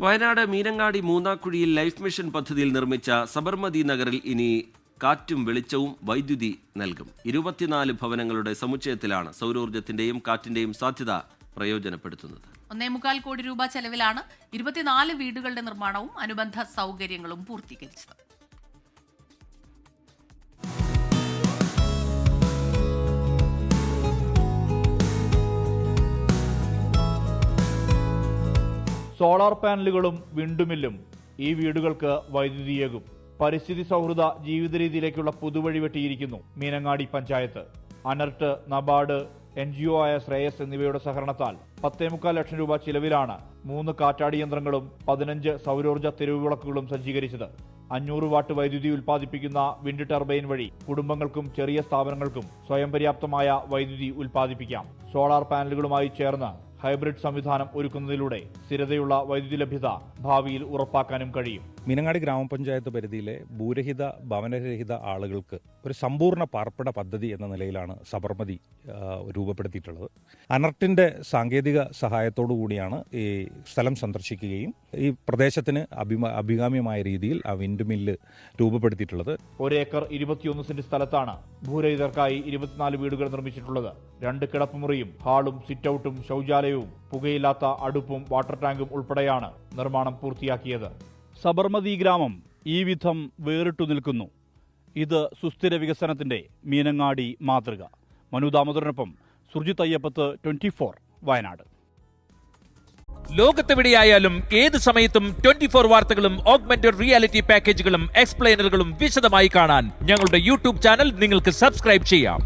Wayanad Meenangadi മൂന്നാക്കുഴിയിൽ life mission പദ്ധതിയിൽ നിർമ്മിച്ച സബർമതി നഗറിൽ ഇനി കാറ്റും വെളിച്ചവും വൈദ്യുതി നൽകും. 24 ഭവനങ്ങളുടെ സമുച്ചയത്തിലാണ് സൗരോർജ്ജത്തിന്റെയും കാറ്റിന്റെയും സാധ്യത പ്രയോജനപ്പെടുത്തുന്നത്. 1.25 കോടി രൂപ ചെലവിലാണ് 24 വീടുകളുടെ നിർമ്മാണവും അനുബന്ധ സൗകര്യങ്ങളും പൂർത്തീകരിച്ചത്. സോളാർ പാനലുകളും വിൻഡുമില്ലും ഈ വീടുകൾക്ക് വൈദ്യുതിയേകും. പരിസ്ഥിതി സൗഹൃദ ജീവിത രീതിയിലേക്കുള്ള പുതുവഴി വെട്ടിയിരിക്കുന്നു മീനങ്ങാടി പഞ്ചായത്ത്. അനർട്ട്, നബാർഡ്, NGO ആയ ശ്രേയസ് എന്നിവയുടെ സഹകരണത്താൽ 10.25 ലക്ഷം രൂപ ചിലവിലാണ് 3 കാറ്റാടി യന്ത്രങ്ങളും 15 സൗരോർജ്ജ തെരുവുവിളക്കുകളും സജ്ജീകരിച്ചത്. 500 വാട്ട് വൈദ്യുതി ഉൽപ്പാദിപ്പിക്കുന്ന വിൻഡ് ടർബൈൻ വഴി കുടുംബങ്ങൾക്കും ചെറിയ സ്ഥാപനങ്ങൾക്കും സ്വയം പര്യാപ്തമായ വൈദ്യുതി ഉൽപ്പാദിപ്പിക്കാം. സോളാർ പാനലുകളുമായി ചേർന്ന് ഹൈബ്രിഡ് സംവിധാനം ഒരുക്കുന്നതിലൂടെ സ്ഥിരതയുള്ള വൈദ്യുതി ലഭ്യത ഭാവിയിൽ ഉറപ്പാക്കാനും കഴിയും. മീനങ്ങാടി ഗ്രാമപഞ്ചായത്ത് പരിധിയിലെ ഭൂരഹിത ഭവനരഹിത ആളുകൾക്ക് ഒരു സമ്പൂർണ്ണ പാർപ്പിട പദ്ധതി എന്ന നിലയിലാണ് സബർമതി രൂപപ്പെടുത്തിയിട്ടുള്ളത്. അനർട്ടിൻ്റെ സാങ്കേതിക സഹായത്തോടു കൂടിയാണ് ഈ സ്ഥലം സന്ദർശിക്കുകയും ഈ പ്രദേശത്തിന് അഭികാമ്യമായ രീതിയിൽ ആ വിൻഡ് മില്ല് രൂപപ്പെടുത്തിയിട്ടുള്ളത്. 1 ഏക്കർ 21 സെന്റ് സ്ഥലത്താണ് ഭൂരഹിതർക്കായി 24 വീടുകൾ നിർമ്മിച്ചിട്ടുള്ളത്. 2 കിടപ്പുമുറിയും ഹാളും സിറ്റൌട്ടും ശൗചാലയവും പുകയില്ലാത്ത അടുപ്പും വാട്ടർ ടാങ്കും ഉൾപ്പെടെയാണ് നിർമ്മാണം പൂർത്തിയാക്കിയത്. സബർമതി ഗ്രാമം ഈ വിധം വേറിട്ടു നിൽക്കുന്നു. ഇത് സുസ്ഥിര വികസനത്തിന്റെ മീനങ്ങാടി മാതൃക. മനു ദാമോദരനൊപ്പം സുർജിത് അയ്യപ്പത്ത്, 24 വയനാട്. ലോകത്തെവിടെയായാലും ഏത് സമയത്തും 24 വാർത്തകളും ഓഗ്മെന്റഡ് റിയാലിറ്റി പാക്കേജുകളും എക്സ്പ്ലെയിനറുകളും വിശദമായി കാണാൻ ഞങ്ങളുടെ യൂട്യൂബ് ചാനൽ നിങ്ങൾക്ക് സബ്സ്ക്രൈബ് ചെയ്യാം.